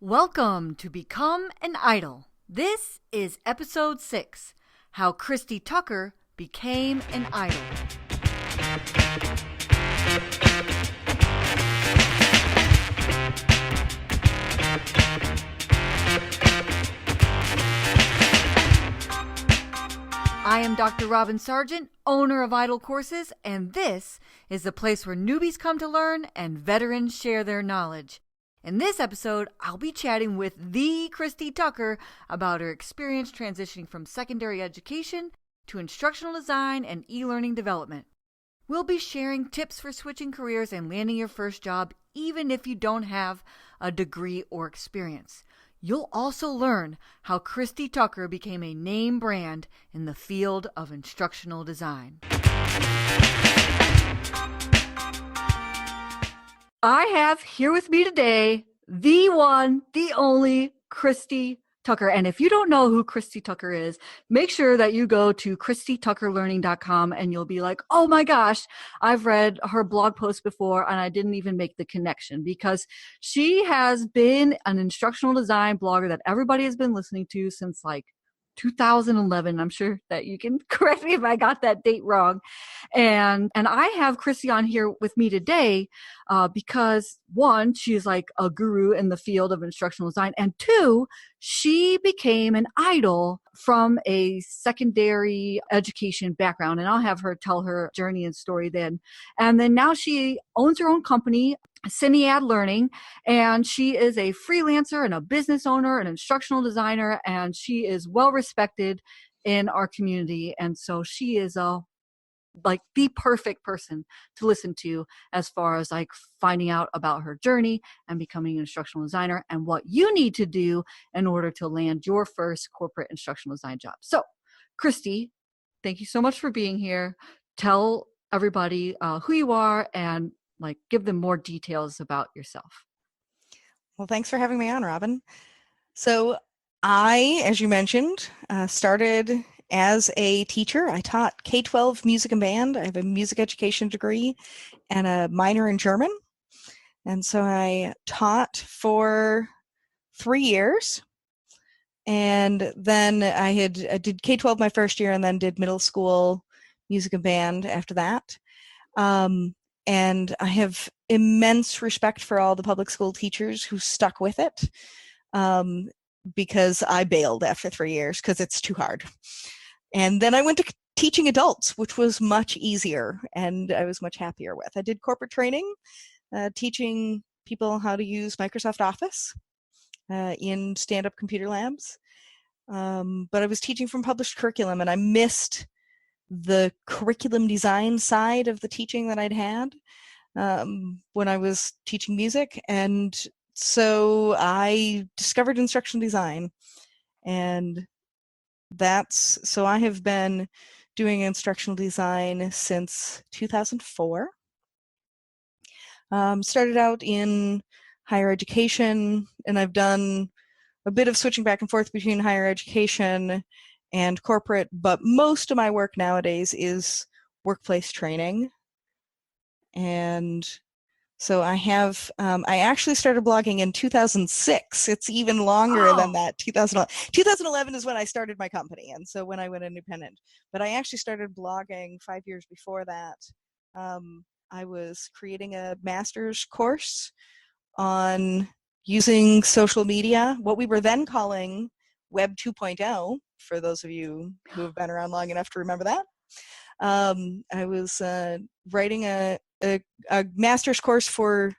Welcome to Become an Idol. This is episode 6, How Christy Tucker Became an Idol. I am Dr. Robin Sargent, owner of Idol Courses, and this is the place where newbies come to learn and veterans share their knowledge. In this episode, I'll be chatting with the Christy Tucker about her experience transitioning from secondary education to instructional design and e-learning development. We'll be sharing tips for switching careers and landing your first job even if you don't have a degree or experience. You'll also learn how Christy Tucker became a name brand in the field of instructional design. I have here with me today the one, the only Christy Tucker. And if you don't know who Christy Tucker is, make sure that you go to ChristyTuckerLearning.com and you'll be like, oh my gosh, I've read her blog post before and I didn't even make the connection, because she has been an instructional design blogger that everybody has been listening to since like 2011. I'm sure that you can correct me if I got that date wrong. And I have Christy on here with me today because one, she's like a guru in the field of instructional design, and two, she became an idol from a secondary education background. And I'll have her tell her journey and story then. And then now she owns her own company, Syniad Learning, and she is a freelancer and a business owner, an instructional designer, and she is well respected in our community. And so she is like the perfect person to listen to as far as like finding out about her journey and becoming an instructional designer and what you need to do in order to land your first corporate instructional design job. So, Christy, thank you so much for being here. Tell everybody who you are and like give them more details about yourself. Well, thanks for having me on, Robin. So I, as you mentioned, started as a teacher. I taught K-12 music and band. I have a music education degree and a minor in German. And so I taught for 3 years. And then I did K-12 my first year and then did middle school music and band after that. And I have immense respect for all the public school teachers who stuck with it, because I bailed after 3 years because it's too hard. And then I went to teaching adults, which was much easier and I was much happier with. I did corporate training, teaching people how to use Microsoft Office in stand-up computer labs. But I was teaching from published curriculum and I missed the curriculum design side of the teaching that I'd had when I was teaching music. And so I discovered instructional design, and so I have been doing instructional design since 2004. Started out in higher education, and I've done a bit of switching back and forth between higher education and corporate, but most of my work nowadays is workplace training. And so I actually started blogging in 2006. It's even longer than that. 2011 is when I started my company, and so when I went independent. But I actually started blogging 5 years before that. I was creating a master's course on using social media, what we were then calling Web 2.0, for those of you who have been around long enough to remember that. I was writing a master's course for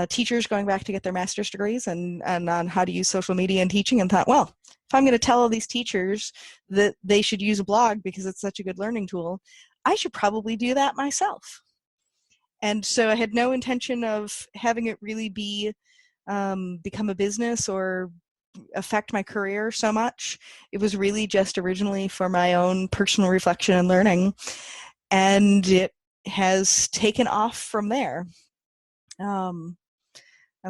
teachers going back to get their master's degrees and on how to use social media in teaching, and thought, well, if I'm going to tell all these teachers that they should use a blog because it's such a good learning tool, I should probably do that myself. And so I had no intention of having it really become a business or affect my career so much. It was really just originally for my own personal reflection and learning, and it has taken off from there. And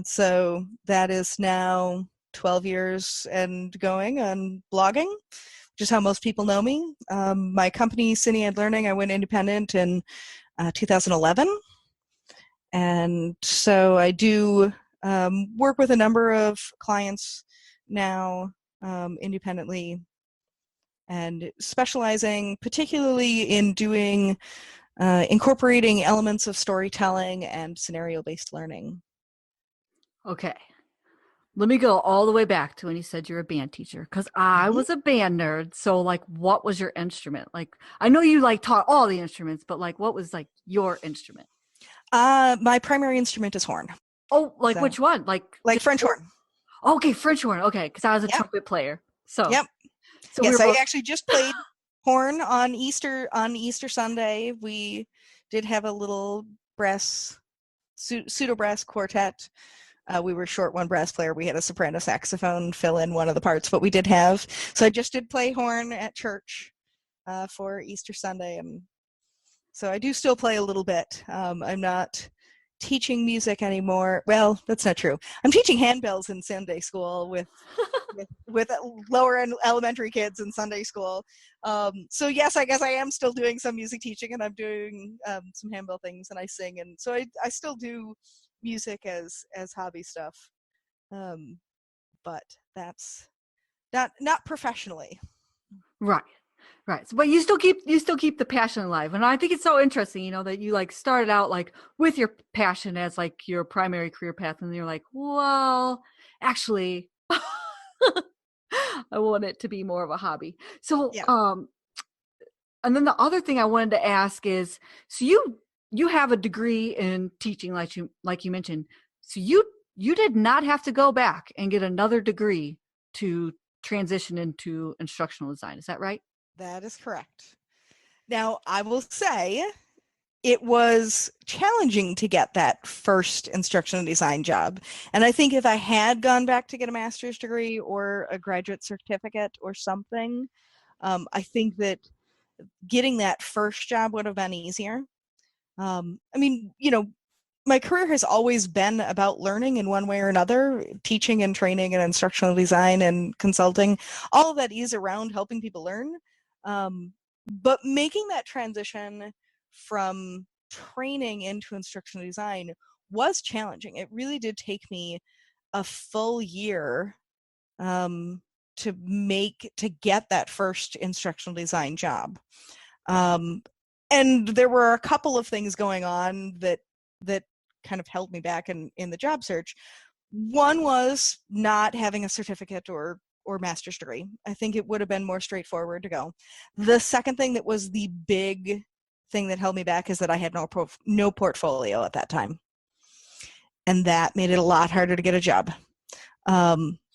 so that is now 12 years and going on blogging, which is how most people know me. My company, Syniad Learning, I went independent in 2011. And so I do work with a number of clients now independently, and specializing particularly in doing incorporating elements of storytelling and scenario-based learning. Okay. Let me go all the way back to when you said you're a band teacher, because I was a band nerd. So, like, what was your instrument? Like, I know you like taught all the instruments, but like, what was like your instrument? My primary instrument is horn. Oh, like So, which one? Like French horn. Okay, French horn. Okay, because I was a trumpet player. So Yep. So yes, we were I both- actually just played horn on Easter Sunday. We did have a little brass pseudo brass quartet. We were short one brass player. We had a soprano saxophone fill in one of the parts, but we did have. So I just did play horn at church for Easter Sunday, and so I do still play a little bit. I'm not teaching music anymore. Well, that's not true. I'm teaching handbells in Sunday school with lower and elementary kids in Sunday school. So yes, I guess I am still doing some music teaching, and I'm doing some handbell things, and I sing, and so I still do music as hobby stuff, but that's not professionally. Right. So, but you still keep the passion alive. And I think it's so interesting, that you like started out like with your passion as like your primary career path. And you're like, well, actually, I want it to be more of a hobby. So, Yeah. And then the other thing I wanted to ask is, so you have a degree in teaching, like you mentioned. So you did not have to go back and get another degree to transition into instructional design. Is that right? That is correct. Now, I will say it was challenging to get that first instructional design job. And I think if I had gone back to get a master's degree or a graduate certificate or something, I think that getting that first job would have been easier. I mean, my career has always been about learning in one way or another, teaching and training and instructional design and consulting. All of that is around helping people learn. But making that transition from training into instructional design was challenging. It really did take me a full year to get that first instructional design job. And there were a couple of things going on that kind of held me back in the job search. One was not having a certificate or master's degree. I think it would have been more straightforward to go. The second thing that was the big thing that held me back is that I had no portfolio at that time. And that made it a lot harder to get a job.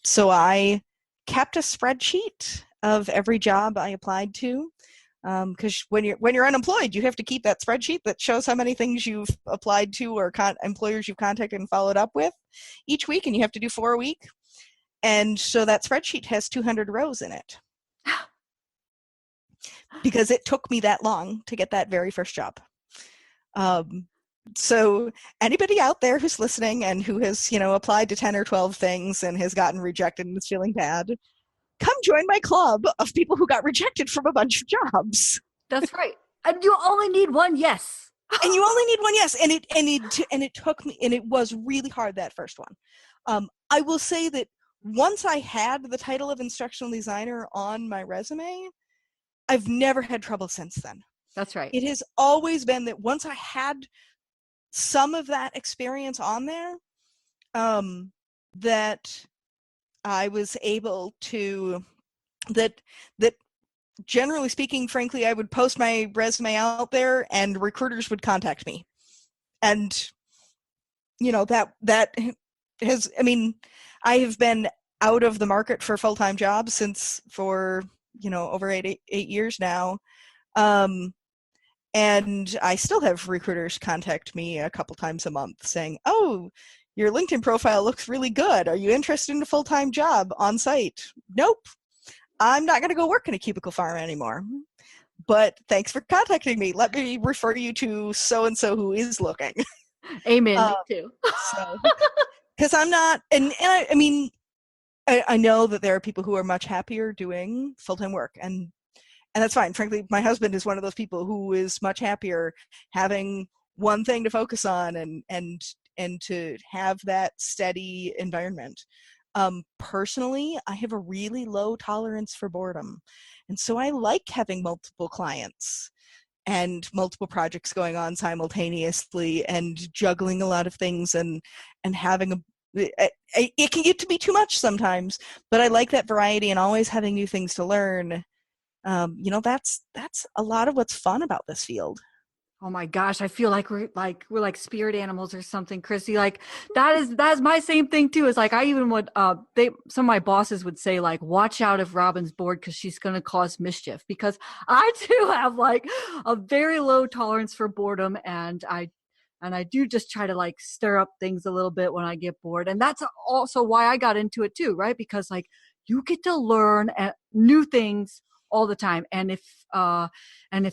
So I kept a spreadsheet of every job I applied to. Because when you're unemployed, you have to keep that spreadsheet that shows how many things you've applied to or employers you've contacted and followed up with each week, and you have to do 4 a week. And so that spreadsheet has 200 rows in it because it took me that long to get that very first job. So anybody out there who's listening and who has, applied to 10 or 12 things and has gotten rejected and is feeling bad, come join my club of people who got rejected from a bunch of jobs. That's right. And you only need one yes. And you only need one yes. And it took me, and it was really hard, that first one. I will say that once I had the title of instructional designer on my resume, I've never had trouble since then. That's right. It has always been that once I had some of that experience on there, that I was able to, that generally speaking, frankly, I would post my resume out there and recruiters would contact me. And, that has, I have been out of the market for full-time jobs for over eight years now. And I still have recruiters contact me a couple times a month saying, oh, your LinkedIn profile looks really good. Are you interested in a full-time job on site? Nope. I'm not going to go work in a cubicle farm anymore. But thanks for contacting me. Let me refer you to so-and-so who is looking. Amen. Me too. Because I'm not, and I know that there are people who are much happier doing full-time work, and that's fine. Frankly, my husband is one of those people who is much happier having one thing to focus on and and to have that steady environment. Personally, I have a really low tolerance for boredom. And so I like having multiple clients and multiple projects going on simultaneously and juggling a lot of things and having it can get to be too much sometimes, but I like that variety and always having new things to learn. That's a lot of what's fun about this field. Oh my gosh, I feel like we're like spirit animals or something, Chrissy. Like that is my same thing too. Is like I even would some of my bosses would say like, watch out if Robin's bored because she's gonna cause mischief, because I too have like a very low tolerance for boredom, and I do just try to like stir up things a little bit when I get bored. And that's also why I got into it too, right? Because like you get to learn new things all the time. And if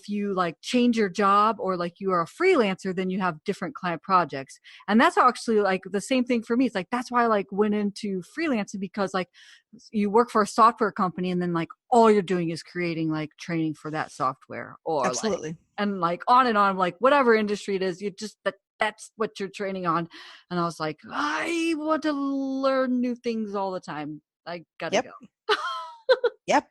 you like change your job or like you are a freelancer, then you have different client projects. And that's actually like the same thing for me. It's like that's why I like went into freelancing, because like you work for a software company and then like all you're doing is creating like training for that software, or like, Absolutely. and like on and on, like whatever industry it is, you just that's what you're training on. And I was like, I want to learn new things all the time. I gotta Yep. go. Yep.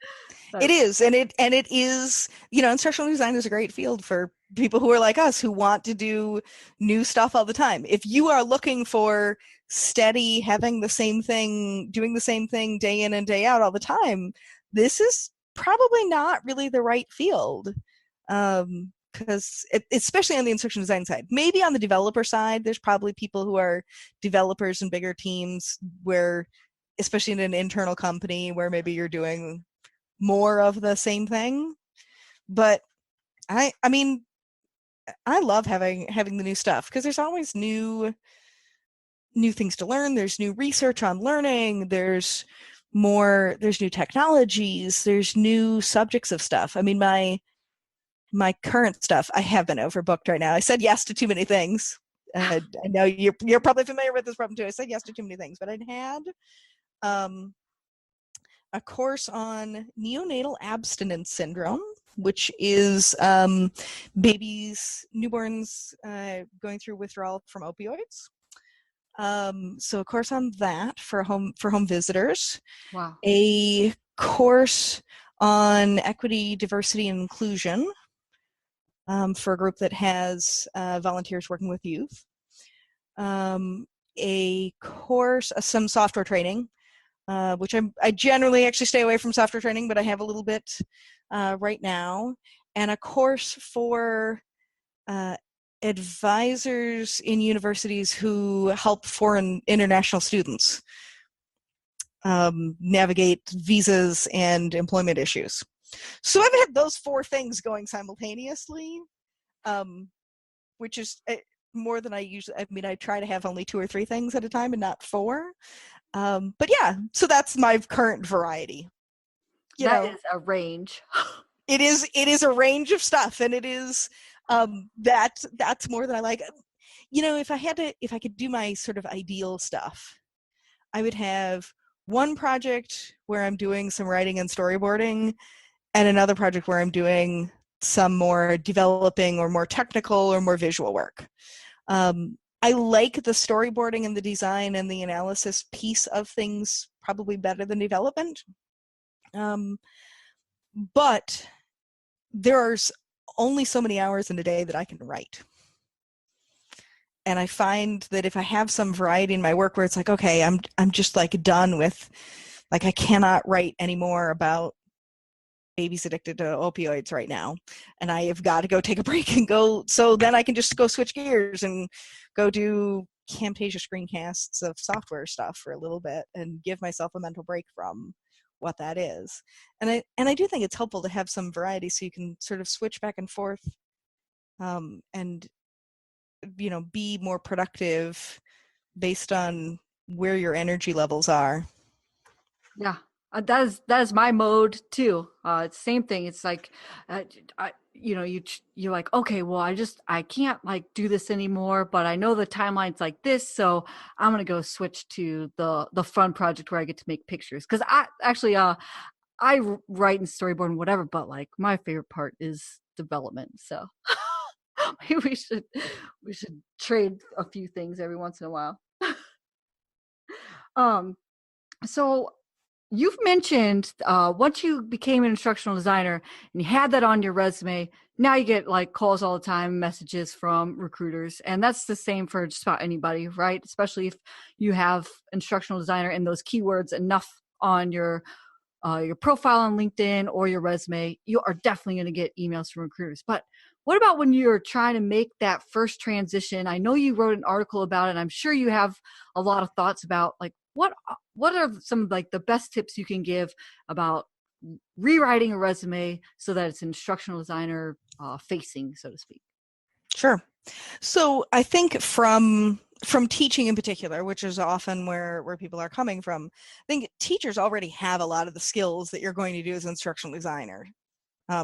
But It is, and it is, instructional design is a great field for people who are like us, who want to do new stuff all the time. If you are looking for steady, having the same thing, doing the same thing day in and day out all the time, this is probably not really the right field. Because especially on the instructional design side, maybe on the developer side, there's probably people who are developers in bigger teams where, especially in an internal company where maybe you're doing more of the same thing. But I mean, I love having the new stuff, because there's always new things to learn. There's new research on learning. There's new technologies. There's new subjects of stuff. I mean, my current stuff, I have been overbooked right now. I said yes to too many things. I know you're probably familiar with this problem too. I said yes to too many things, but I'd had a course on neonatal abstinence syndrome, which is newborns going through withdrawal from opioids. So a course on that for home visitors. wow. A course on equity, diversity, and inclusion for a group that has volunteers working with youth. A course, some software training, which I generally actually stay away from software training, but I have a little bit right now, and a course for advisors in universities who help foreign international students navigate visas and employment issues. So I've had those 4 things going simultaneously, which is more than I usually. I mean, I try to have only 2 or 3 things at a time and not 4. But yeah, so that's my current variety. That is a range. It is a range of stuff, and it is that's more than I like. If I could do my sort of ideal stuff, I would have one project where I'm doing some writing and storyboarding, and another project where I'm doing some more developing or more technical or more visual work. I like the storyboarding and the design and the analysis piece of things probably better than development. But there's only so many hours in a day that I can write. And I find that if I have some variety in my work where it's like, okay, I'm just like done with, like, I cannot write anymore about babies addicted to opioids right now, and I have got to go take a break and go. So then I can just go switch gears and go do Camtasia screencasts of software stuff for a little bit and give myself a mental break from what that is. And I do think it's helpful to have some variety so you can sort of switch back and forth, and be more productive based on where your energy levels are. Yeah, that is my mode too. It's the same thing. It's like, you're like, okay, well, I can't like do this anymore, but I know the timeline's like this, so I'm gonna go switch to the fun project where I get to make pictures. Because I actually write and storyboard and whatever, but like my favorite part is development. So Maybe we should trade a few things every once in a while. Um, so you've mentioned once you became an instructional designer and you had that on your resume, now you get like calls all the time, messages from recruiters, and that's the same for just about anybody, right? Especially if you have instructional designer and those keywords enough on your profile on LinkedIn or your resume, you are definitely going to get emails from recruiters. But what about when you're trying to make that first transition? I know you wrote an article about it, and I'm sure you have a lot of thoughts about like what are some of like the best tips you can give about rewriting a resume so that it's instructional designer facing, so to speak. Sure. So I think from teaching in particular, which is often where people are coming from, I think teachers already have a lot of the skills that you're going to do as an instructional designer. I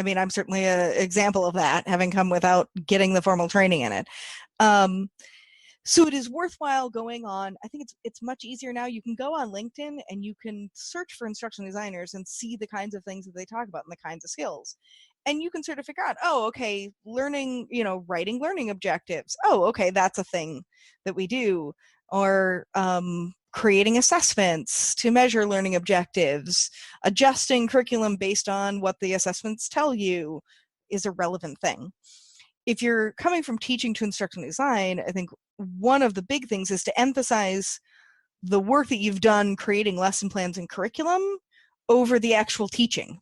mean, I'm certainly an example of that, having come without getting the formal training in it. So it is worthwhile going on. I think it's much easier now. You can go on LinkedIn and you can search for instructional designers and see the kinds of things that they talk about and the kinds of skills. And you can sort of figure out, oh, okay, learning, writing learning objectives. Oh, okay, that's a thing that we do. Or creating assessments to measure learning objectives, adjusting curriculum based on what the assessments tell you is a relevant thing. If you're coming from teaching to instructional design, I think one of the big things is to emphasize the work that you've done creating lesson plans and curriculum over the actual teaching.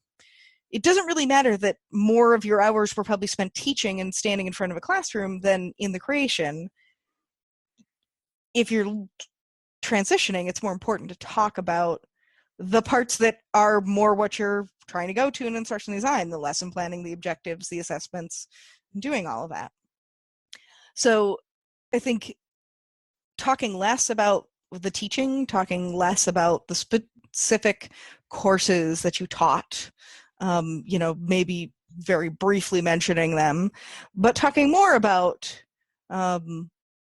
It doesn't really matter that more of your hours were probably spent teaching and standing in front of a classroom than in the creation. If you're transitioning, it's more important to talk about the parts that are more what you're trying to go to in instructional design, the lesson planning, the objectives, the assessments, doing all of that. So I think talking less about the teaching, talking less about the specific courses that you taught, maybe very briefly mentioning them, but talking more about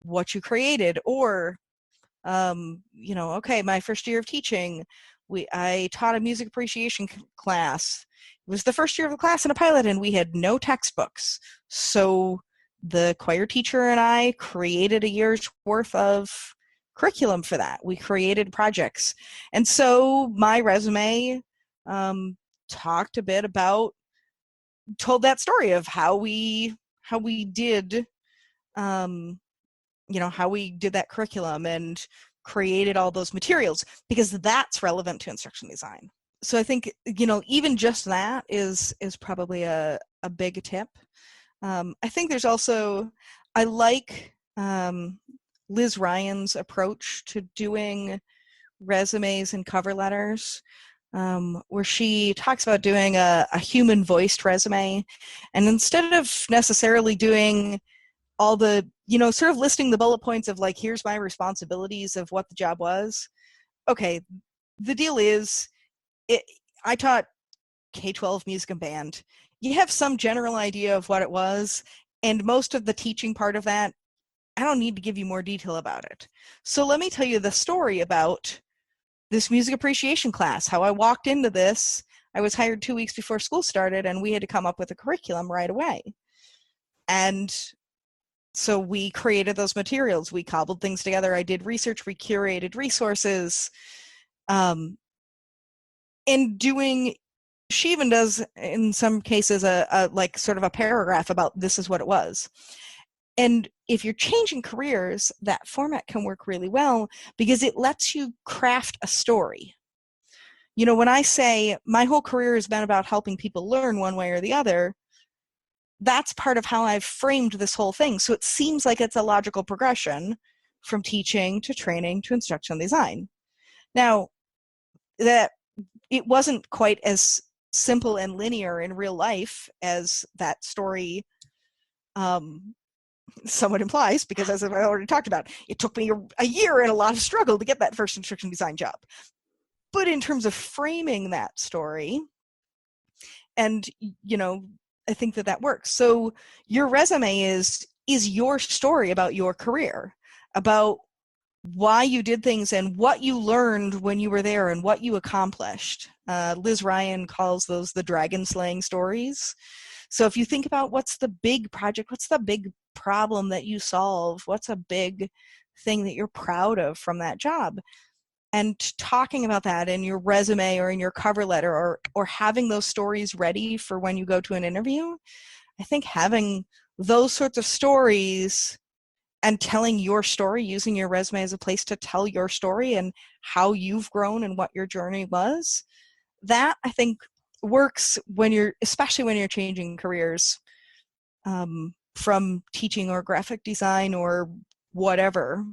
what you created, or okay, my first year of teaching, I taught a music appreciation class. It was the first year of the class in a pilot, and we had no textbooks. So the choir teacher and I created a year's worth of curriculum for that. We created projects. And so my resume talked a bit about, told that story of how we did how we did that curriculum and created all those materials, because that's relevant to instructional design. So I think, even just that is probably a big tip. I think there's also, I like Liz Ryan's approach to doing resumes and cover letters, where she talks about doing a human voiced resume, and instead of necessarily doing all the, sort of listing the bullet points of like, here's my responsibilities of what the job was. Okay, the deal is, I taught K-12 music and band. You have some general idea of what it was, and most of the teaching part of that, I don't need to give you more detail about it. So let me tell you the story about this music appreciation class, how I walked into this. I was hired 2 weeks before school started, and we had to come up with a curriculum right away. And so we created those materials. We cobbled things together. I did research. We curated resources. And she even does, in some cases, a like sort of a paragraph about this is what it was. And if you're changing careers, that format can work really well because it lets you craft a story. When I say my whole career has been about helping people learn one way or the other, that's part of how I've framed this whole thing. So it seems like it's a logical progression from teaching to training to instructional design. Now, that it wasn't quite as simple and linear in real life as that story somewhat implies, because as I already talked about, it took me a year and a lot of struggle to get that first instructional design job. But in terms of framing that story, and I think that works. So your resume is your story about your career, about why you did things and what you learned when you were there and what you accomplished. Liz Ryan calls those the dragon slaying stories. So if you think about what's the big project, what's the big problem that you solve, what's a big thing that you're proud of from that job, and talking about that in your resume or in your cover letter, or having those stories ready for when you go to an interview, I think having those sorts of stories and telling your story, using your resume as a place to tell your story and how you've grown and what your journey was, that I think works especially when you're changing careers, from teaching or graphic design or whatever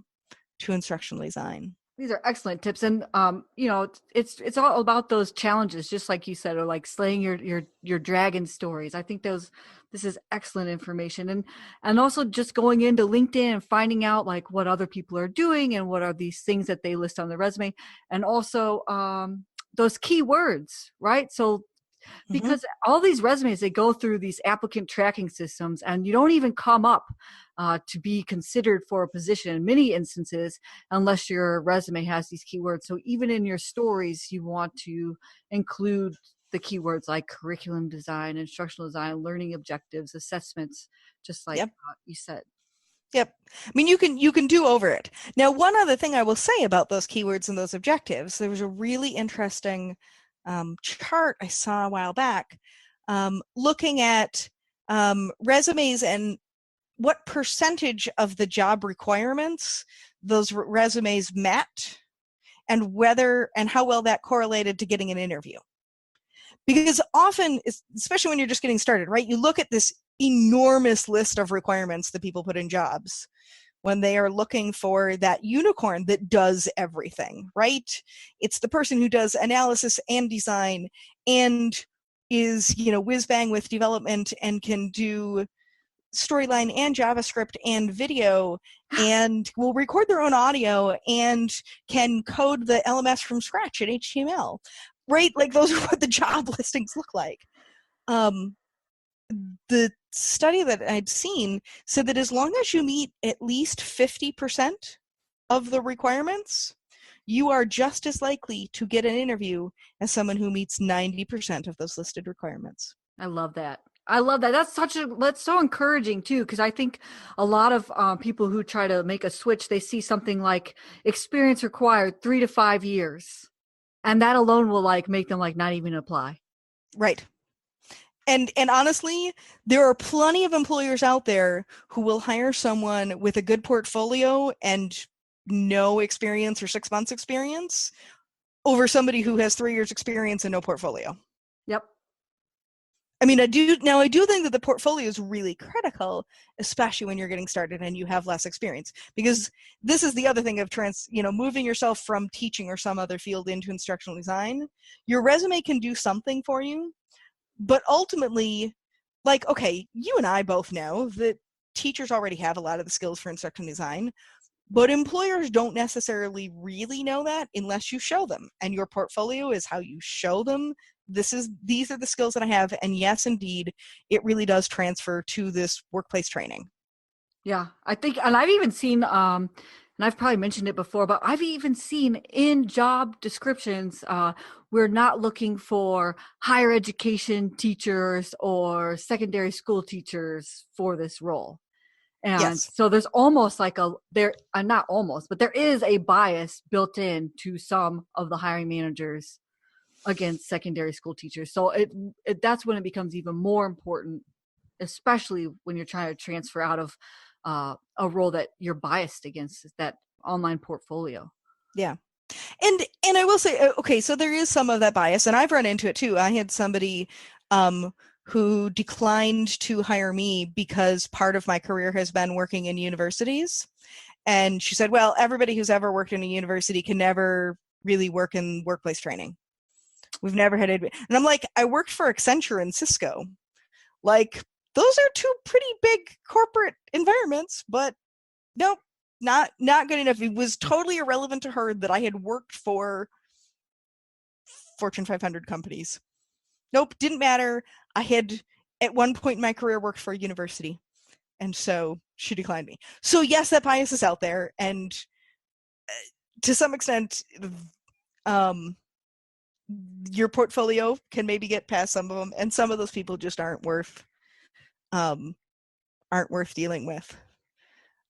to instructional design. These are excellent tips, and it's all about those challenges, just like you said, or like slaying your dragon stories. I think this is excellent information, and also just going into LinkedIn and finding out like what other people are doing and what are these things that they list on the resume, and also those keywords, right? So because all these resumes, they go through these applicant tracking systems, and you don't even come up to be considered for a position in many instances unless your resume has these keywords. So even in your stories, you want to include the keywords like curriculum design, instructional design, learning objectives, assessments, just like you said. Yep. I mean, you can do over it. Now, one other thing I will say about those keywords and those objectives, there was a really interesting chart I saw a while back, looking at resumes and what percentage of the job requirements those resumes met, and how well that correlated to getting an interview. Because often, especially when you're just getting started, right, you look at this enormous list of requirements that people put in jobs when they are looking for that unicorn that does everything, right? It's the person who does analysis and design and is, whiz bang with development and can do storyline and JavaScript and video and will record their own audio and can code the LMS from scratch in HTML, right? Like those are what the job listings look like. The study that I'd seen said that as long as you meet at least 50% of the requirements, you are just as likely to get an interview as someone who meets 90% of those listed requirements. I love that. That's so encouraging too, because I think a lot of people who try to make a switch, they see something like experience required 3 to 5 years, and that alone will like make them like not even apply. Right. And honestly, there are plenty of employers out there who will hire someone with a good portfolio and no experience or 6 months experience over somebody who has 3 years experience and no portfolio. Yep. I mean, I do think that the portfolio is really critical, especially when you're getting started and you have less experience, because this is the other thing of moving yourself from teaching or some other field into instructional design. Your resume can do something for you, but ultimately, like, okay, you and I both know that teachers already have a lot of the skills for instructional design, but employers don't necessarily really know that unless you show them, and your portfolio is how you show them. These are the skills that I have, and yes, indeed, it really does transfer to this workplace training. Yeah, I think, and I've even seen, and I've probably mentioned it before, but I've even seen in job descriptions, we're not looking for higher education teachers or secondary school teachers for this role. And Yes. so there's almost like not almost, but there is a bias built in to some of the hiring managers against secondary school teachers. So that's when it becomes even more important, especially when you're trying to transfer out of a role that you're biased against, that online portfolio. Yeah. And I will say, okay, so there is some of that bias, and I've run into it too. I had somebody who declined to hire me because part of my career has been working in universities. And she said, well, everybody who's ever worked in a university can never really work in workplace training. We've never had it. And I'm like, I worked for Accenture and Cisco. Like, those are two pretty big corporate environments, but nope, not good enough. It was totally irrelevant to her that I had worked for Fortune 500 companies. Nope, didn't matter. I had, at one point in my career, worked for a university. And so she declined me. So yes, that bias is out there. And to some extent, your portfolio can maybe get past some of them. And some of those people just aren't worth aren't worth dealing with.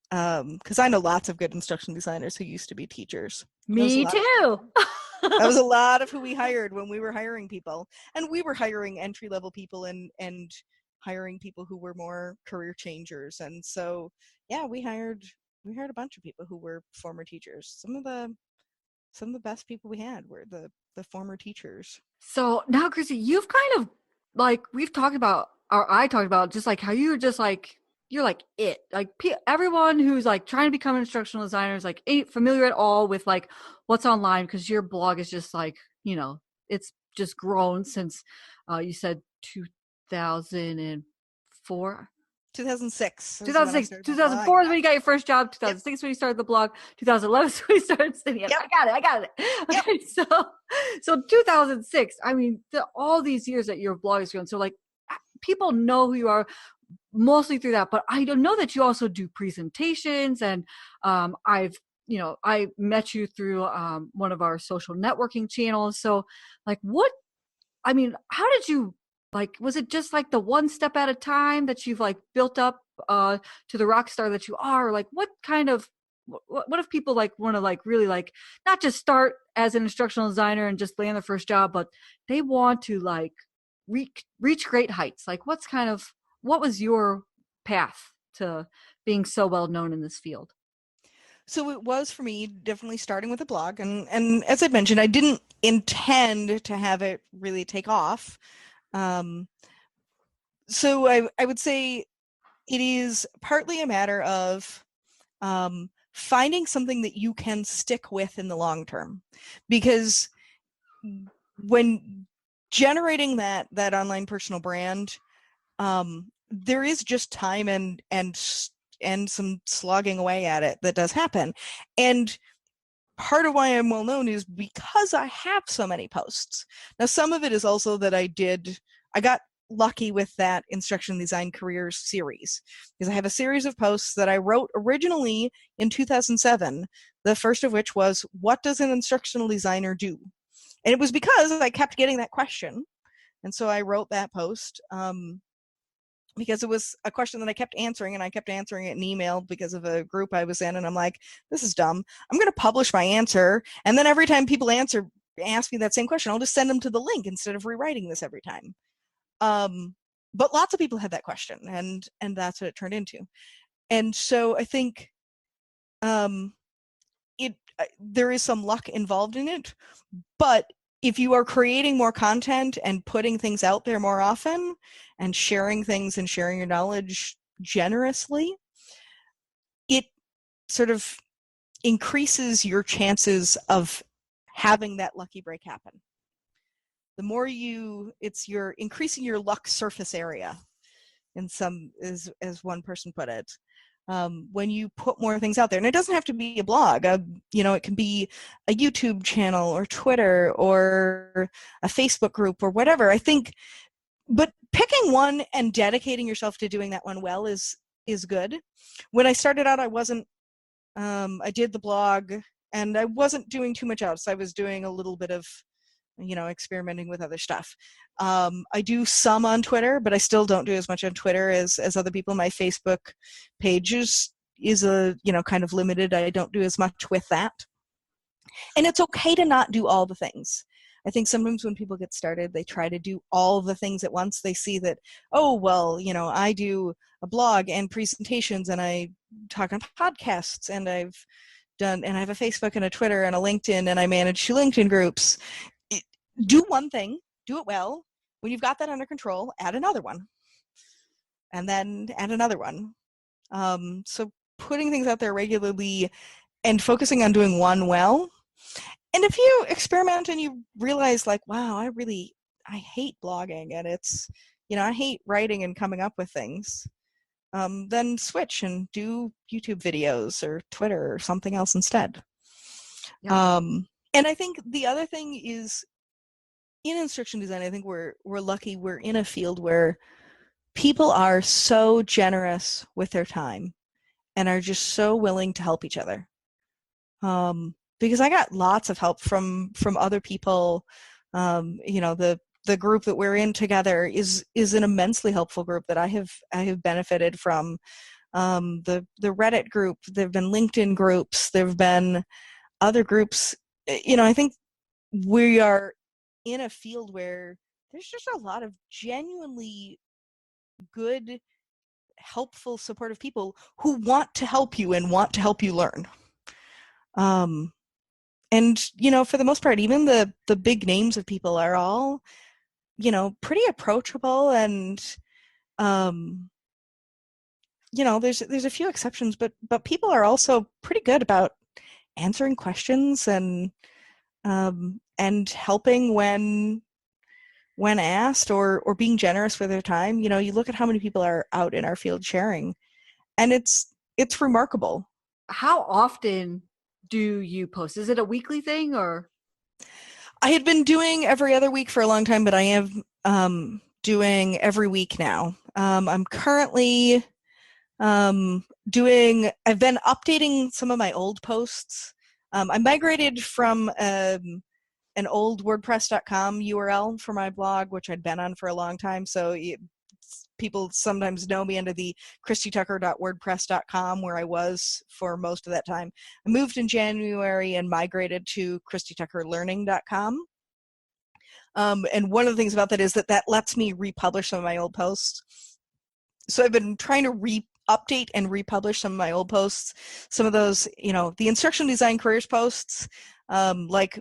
Because I know lots of good instructional designers who used to be teachers. Me too. That was a lot of who we hired when we were hiring people. And we were hiring entry-level people and hiring people who were more career changers. And so, yeah, we hired a bunch of people who were former teachers. Some of the best people we had were the former teachers. So now, Chrissy, you've kind of like we've talked about, or I talked about, just like how you're just like you're like it. Like everyone who's like trying to become an instructional designer is like ain't familiar at all with like what's online, because your blog is just like, you know, it's just grown since you said 2004. 2006. 2006, 2004 is when you got your first job. 2006 is when you started the blog. 2011 is when you started Syniad. Yep. I got it. Okay, Yep. so 2006. I mean, all these years that your blog is going. So like, people know who you are mostly through that. But I don't know that you also do presentations, and I met you through one of our social networking channels. So like, how did you, like, was it just like the one step at a time that you've like built up to the rock star that you are? Like, what if people like want to like really like not just start as an instructional designer and just land their first job, but they want to like reach great heights? Like, what was your path to being so well known in this field? So it was for me definitely starting with a blog, and as I mentioned, I didn't intend to have it really take off. So I would say it is partly a matter of finding something that you can stick with in the long term, because when generating that online personal brand, there is just time and some slogging away at it that does happen. And part of why I'm well known is because I have so many posts. Now, some of it is also that I got lucky with that instructional design careers series, because I have a series of posts that I wrote originally in 2007, the first of which was, what does an instructional designer do? And it was because I kept getting that question. And so I wrote that post because it was a question that I kept answering, and I kept answering it in email because of a group I was in. And I'm like, this is dumb. I'm going to publish my answer. And then every time people ask me that same question, I'll just send them to the link instead of rewriting this every time. But lots of people had that question, and that's what it turned into. And so I think there is some luck involved in it, but if you are creating more content and putting things out there more often and sharing things and sharing your knowledge generously, it sort of increases your chances of having that lucky break happen. The more you're increasing your luck surface area, as one person put it. When you put more things out there, and it doesn't have to be a blog, it can be a YouTube channel or Twitter or a Facebook group or whatever. I think, but picking one and dedicating yourself to doing that one well is good. When I started out, I did the blog, and I wasn't doing too much else. I was doing a little bit of experimenting with other stuff. I do some on Twitter, but I still don't do as much on Twitter as other people. My Facebook page is kind of limited. I don't do as much with that. And it's okay to not do all the things. I think sometimes when people get started, they try to do all the things at once. They see that, oh, well, I do a blog and presentations, and I talk on podcasts, and I have a Facebook and a Twitter and a LinkedIn, and I manage 2 LinkedIn groups. Do one thing, do it well. When you've got that under control, add another one, and then add another one. So putting things out there regularly and focusing on doing one well. And if you experiment and you realize, like, wow, I hate blogging, and it's, I hate writing and coming up with things, then switch and do YouTube videos or Twitter or something else instead. Yeah. And I think the other thing is, in instruction design, I think we're lucky. We're in a field where people are so generous with their time and are just so willing to help each other. Because I got lots of help from other people. The the group that we're in together is an immensely helpful group that I have benefited from. The Reddit group, there have been LinkedIn groups, there have been other groups. I think we are in a field where there's just a lot of genuinely good, helpful, supportive people who want to help you and want to help you learn. And for the most part, even the big names of people are all pretty approachable, and there's a few exceptions, but people are also pretty good about answering questions and helping when asked, or being generous with their time. You look at how many people are out in our field sharing, and it's remarkable. How often do you post? Is it a weekly thing, or? I had been doing every other week for a long time, but I am doing every week now. I'm currently I've been updating some of my old posts. I migrated from an old WordPress.com URL for my blog, which I'd been on for a long time. So people sometimes know me under the christytucker.wordpress.com, where I was for most of that time. I moved in January and migrated to christytuckerlearning.com. And one of the things about that is that lets me republish some of my old posts. So I've been trying to update and republish some of my old posts. Some of those, the instructional design careers posts, like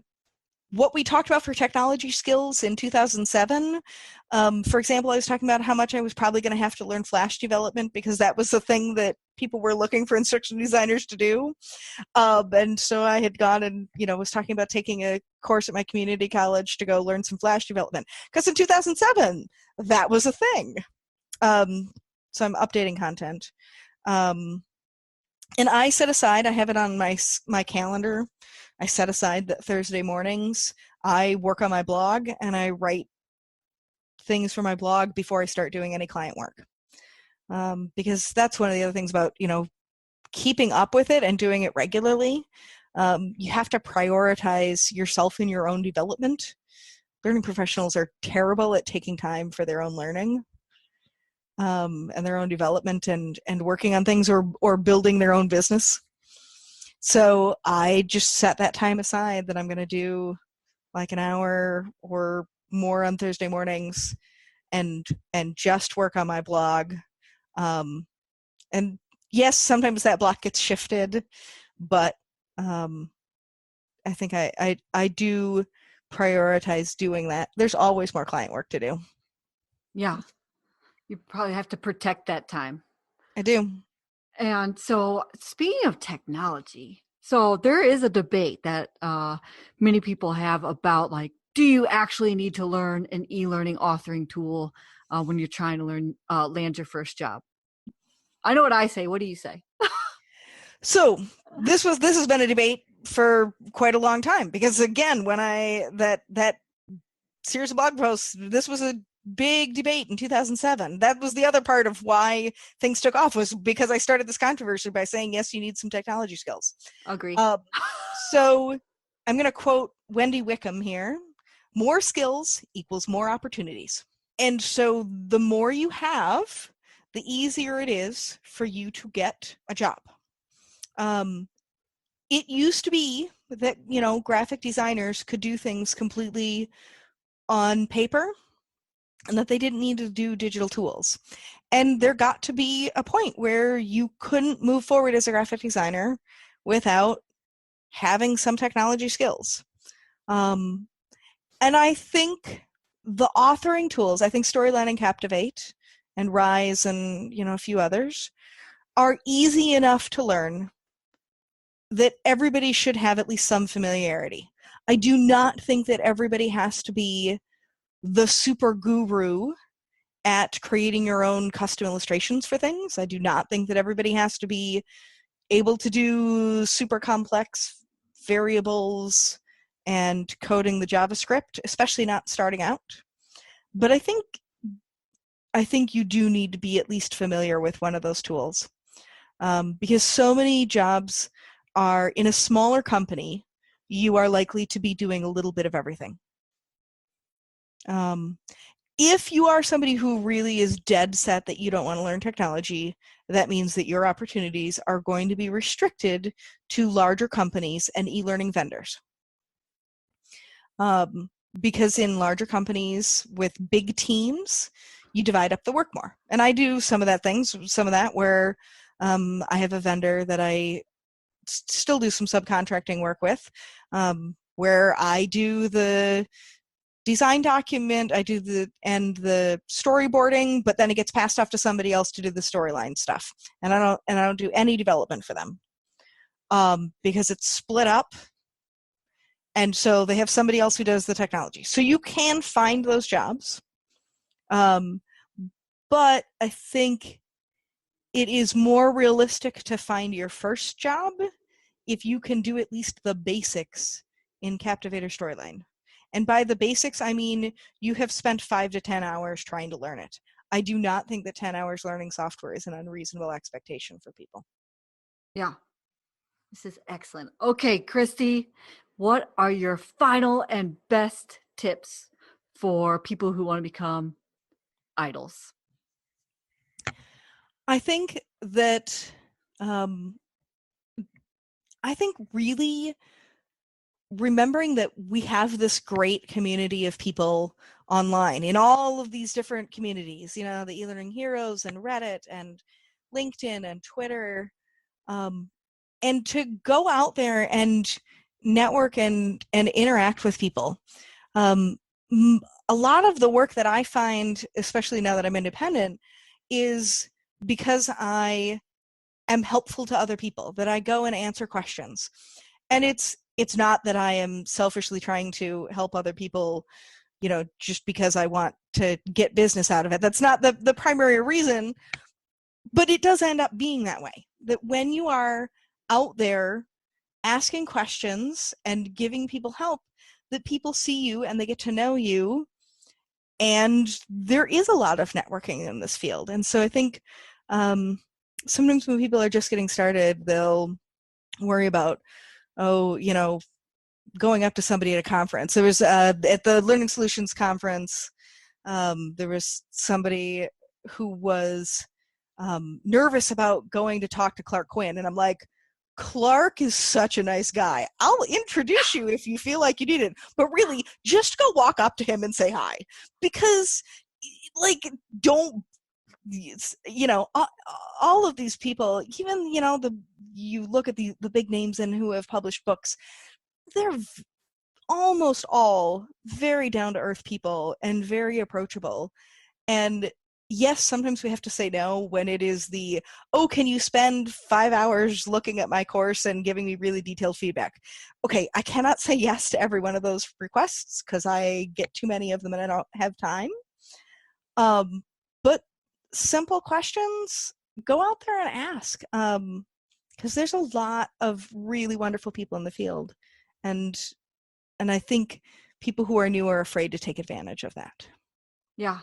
what we talked about for technology skills in 2007. For example, I was talking about how much I was probably going to have to learn Flash development, because that was the thing that people were looking for instructional designers to do. And so I had gone and, was talking about taking a course at my community college to go learn some Flash development, because in 2007, that was a thing. So I'm updating content. And I set aside, I have it on my calendar, I set aside that Thursday mornings I work on my blog and I write things for my blog before I start doing any client work. Because that's one of the other things about, keeping up with it and doing it regularly. You have to prioritize yourself in your own development. Learning professionals are terrible at taking time for their own learning. And their own development and working on things or building their own business. So I just set that time aside that I'm going to do like an hour or more on Thursday mornings and just work on my blog. And yes, sometimes that block gets shifted, but I think I do prioritize doing that. There's always more client work to do. Yeah. You probably have to protect that time. I do. And so, speaking of technology, so there is a debate that many people have about, like, do you actually need to learn an e-learning authoring tool when you're trying to land your first job? I know what I say. What do you say? So this has been a debate for quite a long time, because again, when that series of blog posts, this was a big debate in 2007. That was the other part of why things took off, was because I started this controversy by saying, yes, you need some technology skills. Agree. So I'm going to quote Wendy Wickham here. More skills equals more opportunities. And so the more you have, the easier it is for you to get a job. It used to be that, graphic designers could do things completely on paper and that they didn't need to do digital tools. And there got to be a point where you couldn't move forward as a graphic designer without having some technology skills. And I think the authoring tools, I think Storyline and Captivate and Rise and, a few others, are easy enough to learn that everybody should have at least some familiarity. I do not think that everybody has to be the super guru at creating your own custom illustrations for things. I do not think that everybody has to be able to do super complex variables and coding the JavaScript, especially not starting out. But I think you do need to be at least familiar with one of those tools, because so many jobs are in a smaller company. You are likely to be doing a little bit of everything. If you are somebody who really is dead set that you don't want to learn technology, that means that your opportunities are going to be restricted to larger companies and e-learning vendors. Because in larger companies with big teams, you divide up the work more. And I do some of that where I have a vendor that I still do some subcontracting work with, where I do the design document, I do the storyboarding, but then it gets passed off to somebody else to do the storyline stuff. And I don't do any development for them. Because it's split up. And so they have somebody else who does the technology. So you can find those jobs. But I think it is more realistic to find your first job if you can do at least the basics in Captivator Storyline. And by the basics, I mean you have spent 5 to 10 hours trying to learn it. I do not think that 10 hours learning software is an unreasonable expectation for people. Yeah, this is excellent. Okay, Christy, what are your final and best tips for people who want to become idols? I think that really remembering that we have this great community of people online in all of these different communities, the eLearning Heroes and Reddit and LinkedIn and Twitter, and to go out there and network and interact with people. A lot of the work that I find, especially now that I'm independent, is because I am helpful to other people, that I go and answer questions. And it's not that I am selfishly trying to help other people, just because I want to get business out of it. That's not the primary reason, but it does end up being that way. That when you are out there asking questions and giving people help, that people see you and they get to know you. And there is a lot of networking in this field. And so I think sometimes when people are just getting started, they'll worry about, going up to somebody at a conference. There was at the Learning Solutions conference, there was somebody who was nervous about going to talk to Clark Quinn. And I'm like, Clark is such a nice guy. I'll introduce you if you feel like you need it. But really, just go walk up to him and say hi. Because, all of these people, even, you look at the big names and who have published books, they're almost all very down-to-earth people and very approachable. And yes, sometimes we have to say no when it is can you spend 5 hours looking at my course and giving me really detailed feedback? Okay, I cannot say yes to every one of those requests because I get too many of them and I don't have time. But simple questions, go out there and ask, because there's a lot of really wonderful people in the field. And I think people who are new are afraid to take advantage of that. Yeah.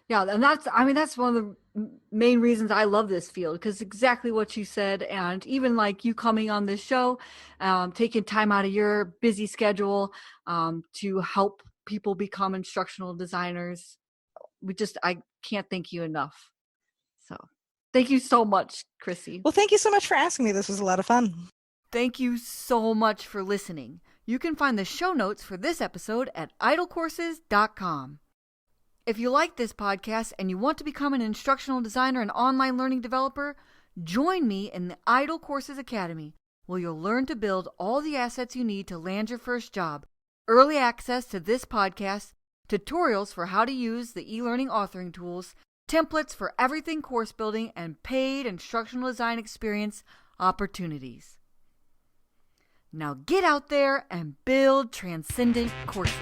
Yeah, and that's one of the main reasons I love this field, because exactly what you said, and even like you coming on this show, taking time out of your busy schedule to help people become instructional designers. I can't thank you enough. So thank you so much, Chrissy. Well, thank you so much for asking me. This was a lot of fun. Thank you so much for listening. You can find the show notes for this episode at idlecourses.com. If you like this podcast and you want to become an instructional designer and online learning developer, join me in the Idle Courses Academy, where you'll learn to build all the assets you need to land your first job, early access to this podcast, tutorials for how to use the e-learning authoring tools, templates for everything course building, and paid instructional design experience opportunities. Now get out there and build transcendent courses.